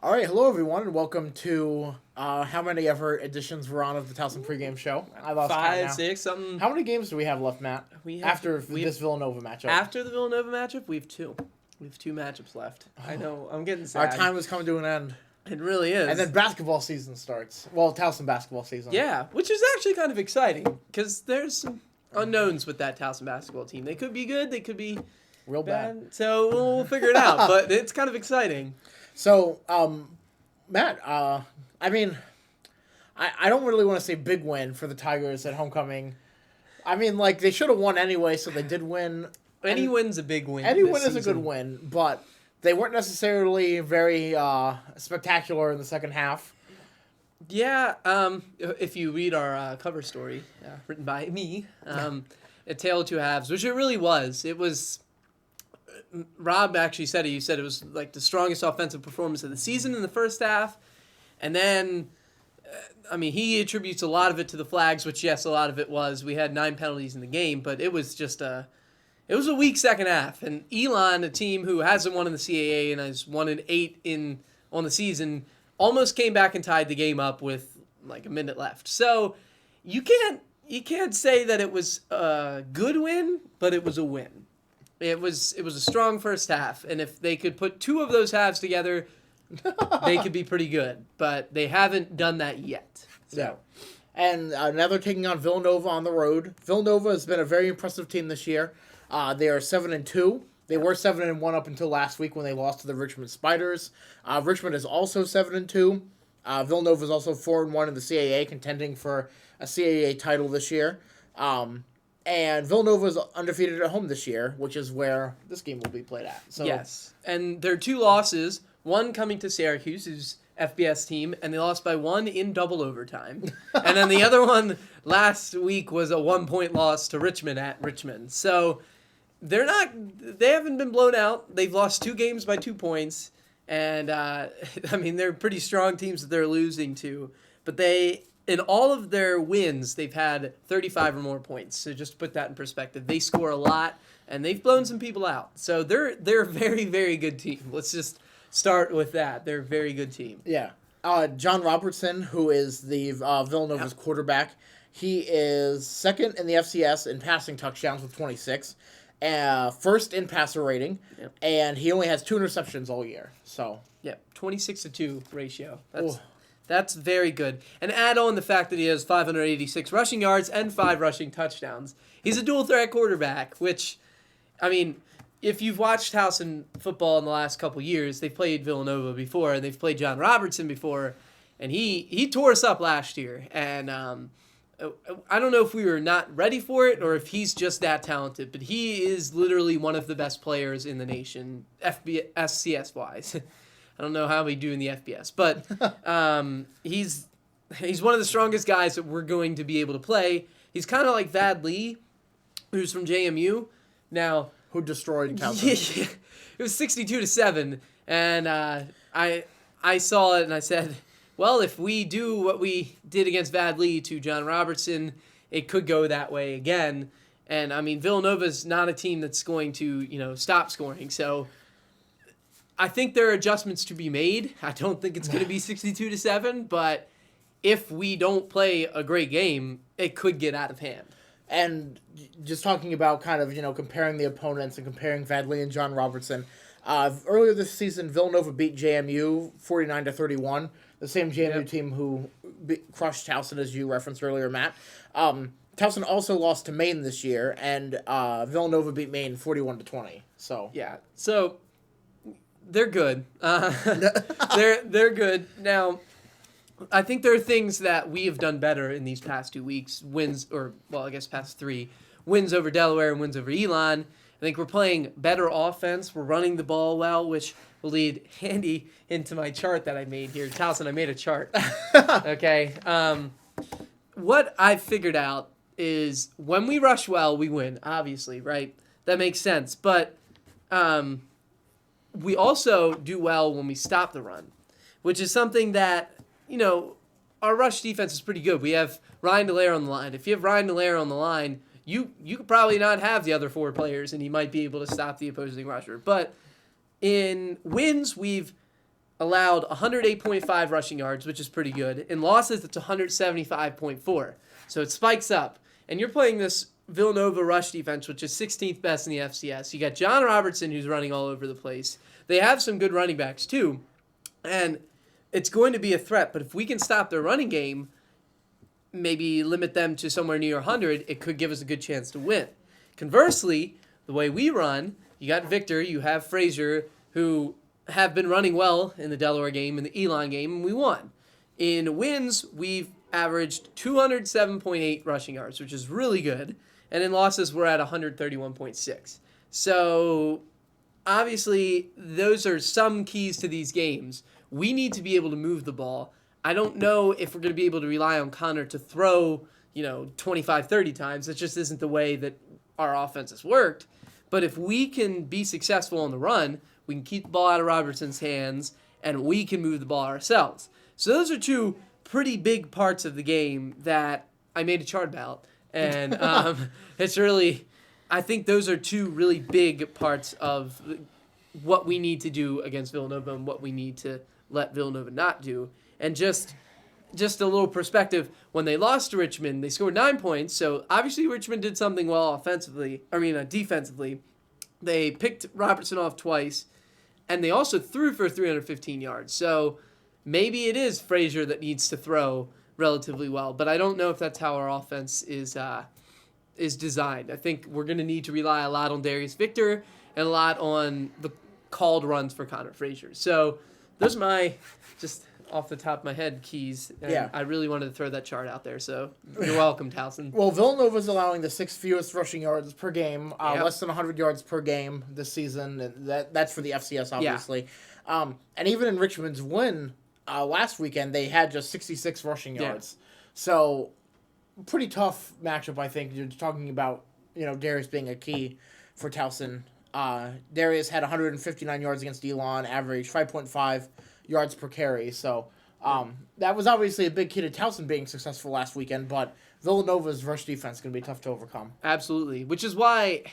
All right, hello everyone, and welcome to how many ever editions we're on of the Towson Pregame show. I lost count Five, now. 6, something. How many games do we have left, Matt? After this Villanova matchup. After the Villanova matchup, we have two. We have two matchups left. I know. I'm getting sad. Our time is coming to an end. It really is. And then basketball season starts. Well, Towson basketball season. Yeah, which is actually kind of exciting because there's some unknowns with that Towson basketball team. They could be good. They could be Real bad. So we'll figure it out. But it's kind of exciting. So, Matt, I don't really want to say big win for the Tigers at homecoming. I mean, like, they should have won anyway, so they did win. Any win's a big win. Any win is a good win, but they weren't necessarily very spectacular in the second half. Yeah, if you read our cover story, written by me, A Tale of Two Halves, which it really was. It was... Rob actually said it. You said it was like the strongest offensive performance of the season in the first half. And then, he attributes a lot of it to the flags, which, yes, a lot of it was. We had 9 penalties in the game, but it was just a weak second half. And Elon, a team who hasn't won in the CAA and has won in 8 on the season, almost came back and tied the game up with like a minute left. So you can't say that it was a good win, but it was a win. It was a strong first half, and if they could put 2 of those halves together, they could be pretty good. But they haven't done that yet. So. Yeah. And now they're taking on Villanova on the road. Villanova has been a very impressive team this year. They are 7-2. They were 7-1 up until last week when they lost to the Richmond Spiders. Richmond is also 7-2. Villanova is also 4-1 in the CAA, contending for a CAA title this year. And Villanova is undefeated at home this year, which is where this game will be played at. So yes, and their 2 losses, one coming to Syracuse, who's FBS team, and they lost by 1 in double overtime. And then the other one last week was a 1-point loss to Richmond at Richmond. So they haven't been blown out. They've lost 2 games by 2 points. And, they're pretty strong teams that they're losing to. But in all of their wins, they've had 35 or more points. So just to put that in perspective, they score a lot, and they've blown some people out. So they're a very, very good team. Let's just start with that. They're a very good team. Yeah. John Robertson, who is the Villanova's quarterback, he is second in the FCS in passing touchdowns with 26, first in passer rating, and he only has 2 interceptions all year. So 26-2 ratio. That's very good. And add on the fact that he has 586 rushing yards and 5 rushing touchdowns. He's a dual-threat quarterback, which, if you've watched Towson football in the last couple years, they've played Villanova before, and they've played John Robertson before, and he tore us up last year. And I don't know if we were not ready for it or if he's just that talented, but he is literally one of the best players in the nation, FCS-wise. I don't know how we do in the FBS, but he's one of the strongest guys that we're going to be able to play. He's kind of like Vad Lee, who's from JMU. Now, who destroyed Towson? Yeah, it was 62-7, and I saw it and I said, well, if we do what we did against Vad Lee to John Robertson, it could go that way again. And Villanova's not a team that's going to stop scoring, so I think there are adjustments to be made. I don't think it's going to be 62-7, but if we don't play a great game, it could get out of hand. And just talking about kind of, comparing the opponents and comparing Vad Lee and John Robertson, earlier this season, Villanova beat JMU 49-31, the same JMU team who crushed Towson, as you referenced earlier, Matt. Towson also lost to Maine this year, and Villanova beat Maine 41-20. So they're good. They're good. Now, I think there are things that we have done better in these past 2 weeks. Past 3. Wins over Delaware and wins over Elon. I think we're playing better offense. We're running the ball well, which will lead handy into my chart that I made here. Towson, I made a chart. Okay. What I've figured out is when we rush well, we win, obviously, right? That makes sense. But we also do well when we stop the run, which is something that, our rush defense is pretty good. We have Ryan Dallaire on the line. If you have Ryan Dallaire on the line, you could probably not have the other 4 players, and he might be able to stop the opposing rusher. But in wins, we've allowed 108.5 rushing yards, which is pretty good. In losses, it's 175.4. So it spikes up. And you're playing this Villanova rush defense, which is 16th best in the FCS. You got John Robertson, who's running all over the place. They have some good running backs, too. And it's going to be a threat. But if we can stop their running game, maybe limit them to somewhere near 100, it could give us a good chance to win. Conversely, the way we run, you got Victor, you have Frazier, who have been running well in the Delaware game and the Elon game, and we won. In wins, we've averaged 207.8 rushing yards, which is really good. And in losses, we're at 131.6. So, obviously, those are some keys to these games. We need to be able to move the ball. I don't know if we're going to be able to rely on Connor to throw, 25, 30 times. That just isn't the way that our offense has worked. But if we can be successful on the run, we can keep the ball out of Robertson's hands, and we can move the ball ourselves. So those are two pretty big parts of the game that I made a chart about. And it's really, I think those are two really big parts of what we need to do against Villanova and what we need to let Villanova not do. And just a little perspective, when they lost to Richmond, they scored 9 points. So obviously Richmond did something well defensively. They picked Robertson off twice, and they also threw for 315 yards. So maybe it is Frazier that needs to throw relatively well, but I don't know if that's how our offense is designed. I think we're going to need to rely a lot on Darius Victor and a lot on the called runs for Connor Frazier. So those are my, just off the top of my head, keys. And yeah. I really wanted to throw that chart out there, so you're welcome, Towson. Well, Villanova's allowing the 6th fewest rushing yards per game, less than 100 yards per game this season. And that's for the FCS, obviously. Yeah. And even in Richmond's win last weekend, they had just 66 rushing yards. Yeah. So, pretty tough matchup, I think. You're talking about, Darius being a key for Towson. Darius had 159 yards against Elon, average 5.5 yards per carry. So, that was obviously a big key to Towson being successful last weekend, but Villanova's rush defense is going to be tough to overcome. Absolutely, which is why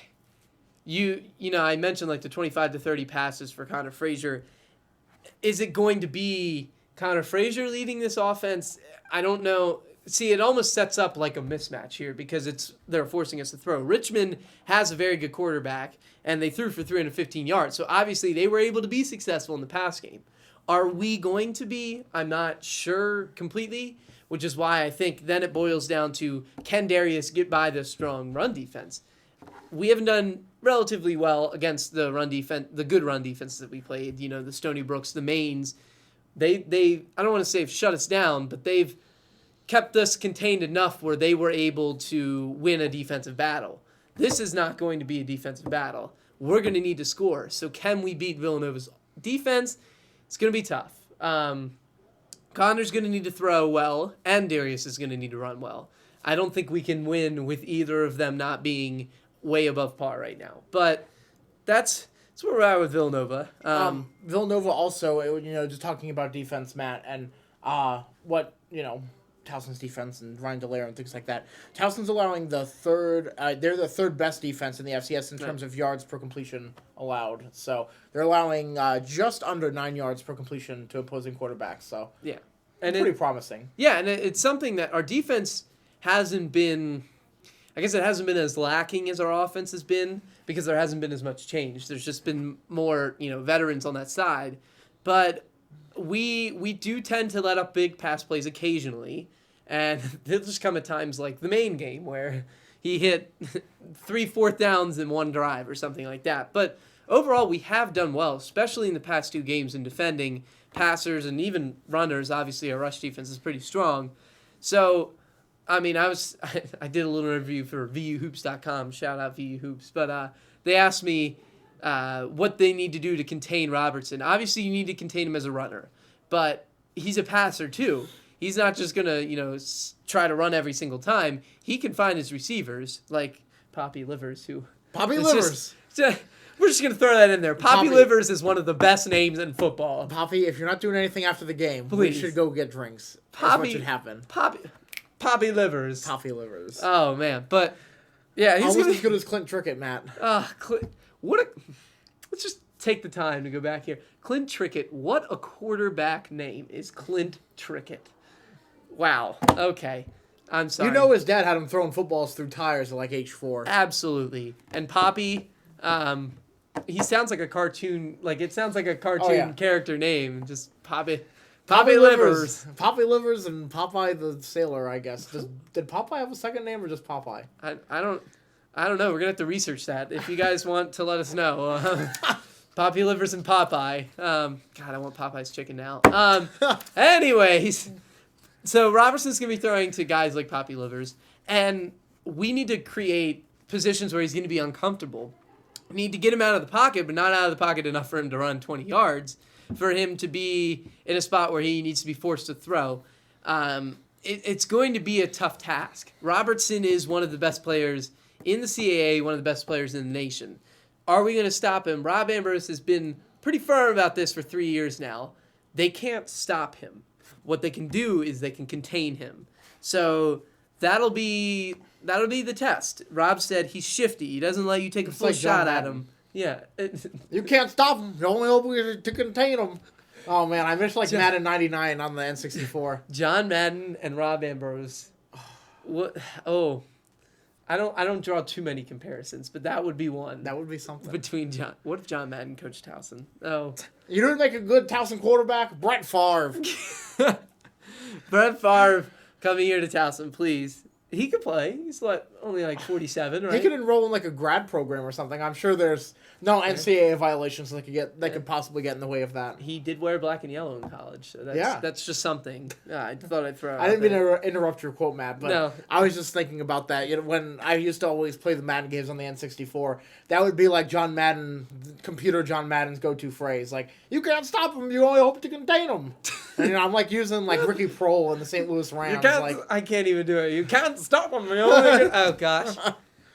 I mentioned like the 25 to 30 passes for Connor Frazier. Is it going to be Connor Frazier leading this offense? I don't know. See, it almost sets up like a mismatch here because they're forcing us to throw. Richmond has a very good quarterback, and they threw for 315 yards. So obviously they were able to be successful in the pass game. Are we going to be? I'm not sure completely, which is why I think then it boils down to, can Darius get by this strong run defense? We haven't done relatively well against the run defense, the good run defenses that we played, the Stony Brooks, the Maines. They I don't want to say have shut us down, but they've kept us contained enough where they were able to win a defensive battle. This is not going to be a defensive battle. We're going to need to score. So can we beat Villanova's defense? It's going to be tough. Connor's going to need to throw well, and Darius is going to need to run well. I don't think we can win with either of them not being way above par right now. But that's where we're at with Villanova. Villanova also, just talking about defense, Matt, and what, Towson's defense and Ryan Delaire and things like that. Towson's allowing they're the third best defense in the FCS in terms of yards per completion allowed. So they're allowing just under 9 yards per completion to opposing quarterbacks. So yeah, and pretty promising. Yeah, and it's something that our defense hasn't been. I guess it hasn't been as lacking as our offense has been because there hasn't been as much change. There's just been more, veterans on that side, but we do tend to let up big pass plays occasionally. And they'll just come at times like the main game where he hit 3 4th downs in one drive or something like that. But overall, we have done well, especially in the past 2 games in defending passers and even runners. Obviously, our rush defense is pretty strong. So, I mean, I did a little interview for VUHoops.com. Shout out VU Hoops. But they asked me what they need to do to contain Robertson. Obviously, you need to contain him as a runner. But he's a passer, too. He's not just going to, try to run every single time. He can find his receivers, like Poppy Livers, who... Poppy Livers! We're just going to throw that in there. Poppy Livers is one of the best names in football. Poppy, if you're not doing anything after the game, we should go get drinks. That's what should happen. Poppy Livers. Poppy Livers. Oh, man. But, yeah, he's almost as good as Clint Trickett, Matt. Let's just take the time to go back here. Clint Trickett. What a quarterback name is Clint Trickett. Wow. Okay. I'm sorry. You know his dad had him throwing footballs through tires at like age 4. Absolutely. And Poppy, he sounds like a cartoon. Like it sounds like a cartoon character name. Just Poppy. Poppy Livers. Poppy Livers and Popeye the Sailor, I guess. Did Popeye have a second name or just Popeye? I don't know. We're gonna have to research that. If you guys want to let us know. Poppy Livers and Popeye. God, I want Popeye's chicken now. Anyways, so Robertson's gonna be throwing to guys like Poppy Livers, and we need to create positions where he's gonna be uncomfortable. We need to get him out of the pocket, but not out of the pocket enough for him to run 20 yards. For him to be in a spot where he needs to be forced to throw. It's going to be a tough task. Robertson is one of the best players in the CAA, one of the best players in the nation. Are we going to stop him? Rob Ambrose has been pretty firm about this for 3 years now. They can't stop him. What they can do is they can contain him. So that'll be the test. Rob said he's shifty. He doesn't let you take a full shot at him. Yeah. You can't stop him. You only hope to contain him. Oh, man. I miss like Madden 99 on the N64. John Madden and Rob Ambrose. What? Oh. I don't draw too many comparisons, but that would be one. That would be something. Between John. What if John Madden coached Towson? Oh. You know who'd make a good Towson quarterback? Brett Favre. Brett Favre coming here to Towson, please. He could play. He's only like 47, right? He could enroll in like a grad program or something. I'm sure there's no NCAA violations that could possibly get in the way of that. He did wear black and yellow in college, so that's just something. I thought I'd throw. I didn't mean to interrupt your quote, Matt, but no. I was just thinking about that. You know, when I used to always play the Madden games on the N64, that would be like John Madden's go-to phrase, like "You can't stop him. You only hope to contain him." And I'm like using like Ricky Prohl in the St. Louis Rams. I can't even do it. You can't stop him. Oh gosh.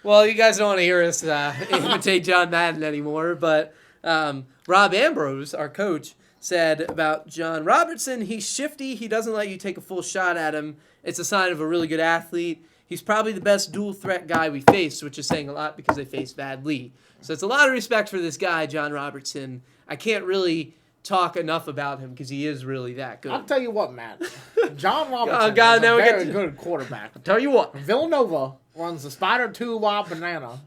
Well, you guys don't want to hear us imitate John Madden anymore, but Rob Ambrose, our coach, said about John Robertson, he's shifty. He doesn't let you take a full shot at him. It's a sign of a really good athlete. He's probably the best dual threat guy we faced, which is saying a lot because they faced Vad Lee. So it's a lot of respect for this guy, John Robertson. I can't really talk enough about him because he is really that good. I'll tell you what, Matt. John Robertson is a very good quarterback. I'll tell you what. Villanova runs the Spider 2 Wild Banana.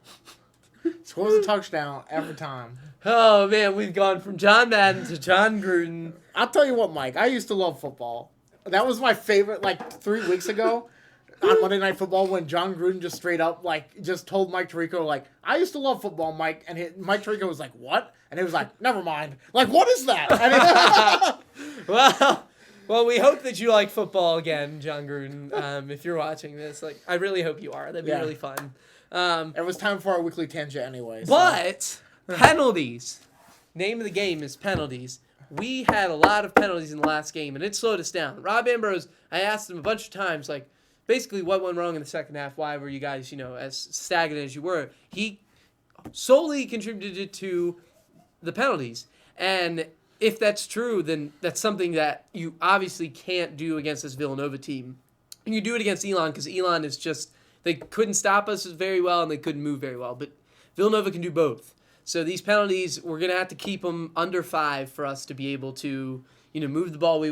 Scores a touchdown every time. Oh, man, we've gone from John Madden to John Gruden. I'll tell you what, Mike. I used to love football. That was my favorite, like, 3 weeks ago on Monday Night Football when John Gruden just straight up, like, just told Mike Tirico, like, I used to love football, Mike. And Mike Tirico was like, what? And he was like, never mind. Like, what is that? Well, we hope that you like football again, John Gruden. If you're watching this, like, I really hope you are. That'd be really fun. It was time for our weekly tangent anyway. So. But penalties. Name of the game is penalties. We had a lot of penalties in the last game, and it slowed us down. Rob Ambrose, I asked him a bunch of times, like, basically what went wrong in the second half. Why were you guys, as stagnant as you were? He solely contributed to the penalties. And if that's true, then that's something that you obviously can't do against this Villanova team. And you do it against Elon because Elon is just, they couldn't stop us very well and they couldn't move very well. But Villanova can do both. So these penalties, we're going to have to keep them under 5 for us to be able to, move the ball the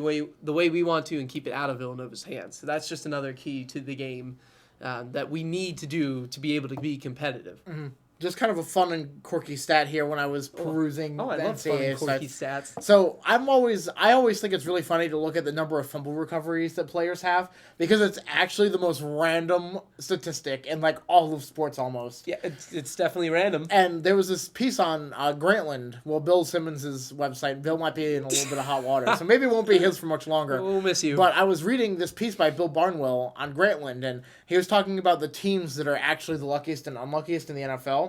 way we want to and keep it out of Villanova's hands. So that's just another key to the game that we need to do to be able to be competitive. Mm-hmm. Just kind of a fun and quirky stat here when I was perusing I love fun and quirky stats. So I always think it's really funny to look at the number of fumble recoveries that players have because it's actually the most random statistic in like all of sports almost. Yeah, it's definitely random. And there was this piece on Grantland, Bill Simmons' website. Bill might be in a little bit of hot water, so maybe it won't be his for much longer. We'll miss you. But I was reading this piece by Bill Barnwell on Grantland, and he was talking about the teams that are actually the luckiest and unluckiest in the NFL.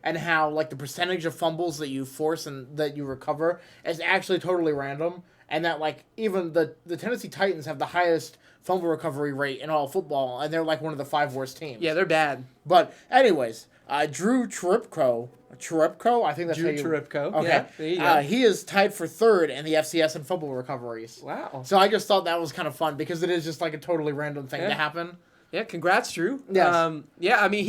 And how, like, the percentage of fumbles that you force and that you recover is actually totally random. And that, like, even the Tennessee Titans have the highest fumble recovery rate in all football. And they're, like, one of the 5 worst teams. Yeah, they're bad. But, anyways, Drew Cheripko, I think that's how you... Drew Cheripko. Okay. Yeah, there you go. He is tied for 3rd in the FCS in fumble recoveries. Wow. So I just thought that was kind of fun because it is just, like, a totally random thing to happen. Yeah, congrats, Drew. Yes. I mean,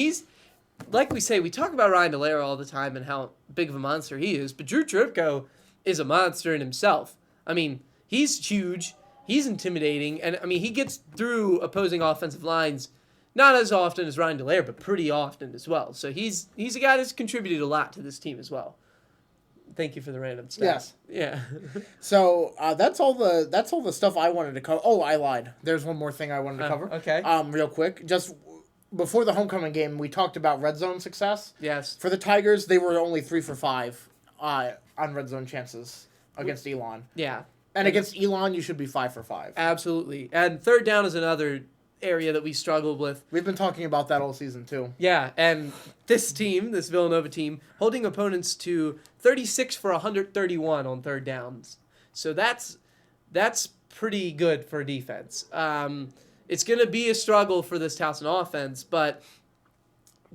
like we say, we talk about Ryan Delaire all the time and how big of a monster he is, but Drew Tripko is a monster in himself. I mean, he's huge, he's intimidating, and I mean, he gets through opposing offensive lines not as often as Ryan Delaire, but pretty often as well. So he's a guy that's contributed a lot to this team as well. Thank you for the random stats. Yes. Yeah. So that's all the stuff I wanted to cover. Oh, I lied. There's one more thing I wanted to cover. Okay. Real quick, just before the homecoming game, we talked about red zone success. Yes. For the Tigers, they were only 3 for 5 on red zone chances against Elon. Yeah. And against Elon, you should be 5 for 5. Absolutely. And third down is another area that we struggled with. We've been talking about that all season too. Yeah, and this Villanova team, holding opponents to 36 for 131 on third downs. So that's pretty good for defense. It's going to be a struggle for this Towson offense, but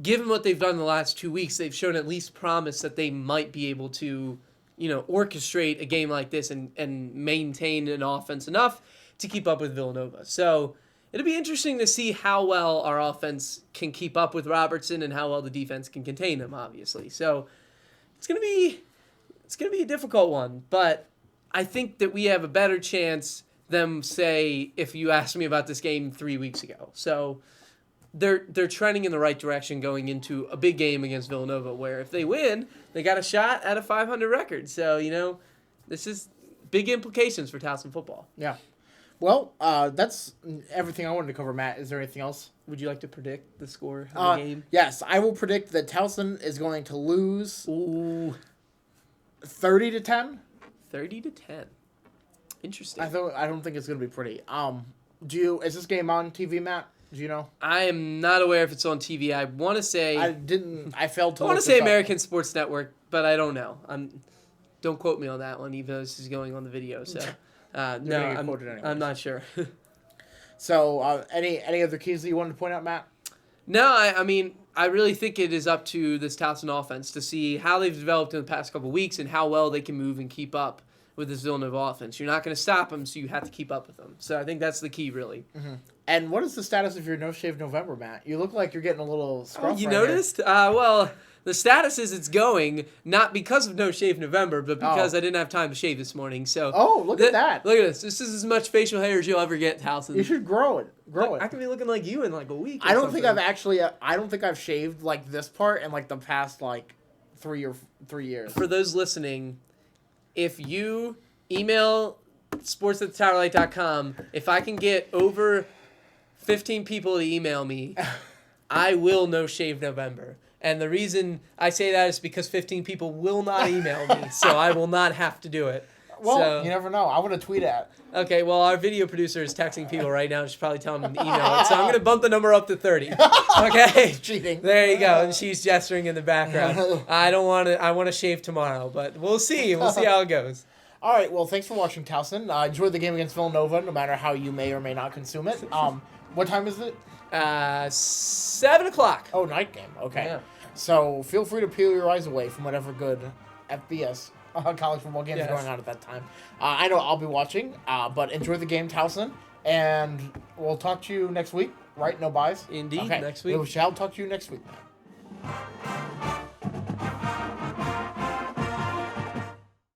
given what they've done in the last 2 weeks, they've shown at least promise that they might be able to, orchestrate a game like this and maintain an offense enough to keep up with Villanova. So it'll be interesting to see how well our offense can keep up with Robertson and how well the defense can contain him, obviously. So it's gonna be a difficult one, but I think that we have a better chance than, say, if you asked me about this game 3 weeks ago. So they're trending in the right direction going into a big game against Villanova, where if they win, they got a shot at a 500 record. So, this is big implications for Towson football. Yeah. Well, that's everything I wanted to cover, Matt. Is there anything else? Would you like to predict the score of the game? Yes, I will predict that Towson is going to lose 30-10. 30-10. Interesting. I don't think it's going to be pretty. Is this game on TV, Matt? Do you know? I am not aware if it's on TV. I want to say I failed to. I want to say American Sports Network, but I don't know. Don't quote me on that one, even though this is going on the video. So. No, I'm not sure. So, any other keys that you wanted to point out, Matt? No, I mean, I really think it is up to this Towson offense to see how they've developed in the past couple of weeks and how well they can move and keep up with this Villanova offense. You're not going to stop them, so you have to keep up with them. So I think that's the key, really. Mm-hmm. And what is the status of your No Shave November, Matt? You look like you're getting a little scruff. You noticed? Well, the status is it's going, not because of No Shave November, but because I didn't have time to shave this morning. So look at that. Look at this. This is as much facial hair as you'll ever get, Towson. You should grow it. I could be looking like you in like a week. I don't think I've shaved like this part in like the past like 3 years. For those listening, if you email sports@towerlight.com, if I can get over 15 people to email me, I will No Shave November. And the reason I say that is because 15 people will not email me, so I will not have to do it. Well, you never know. I want to tweet at. Okay, well, our video producer is texting people right now. She's probably telling them to email it. So I'm going to bump the number up to 30. Okay? Cheating. There you go. And she's gesturing in the background. I want to shave tomorrow, but we'll see. We'll see how it goes. All right, well, thanks for watching, Towson. Enjoy the game against Villanova, no matter how you may or may not consume it. What time is it? 7 o'clock. Oh, night game. Okay. Yeah. So feel free to peel your eyes away from whatever good FBS college football games are going on at that time. I know I'll be watching, but enjoy the game, Towson, and we'll talk to you next week, right? No buys? Indeed, okay. next week. We shall talk to you next week.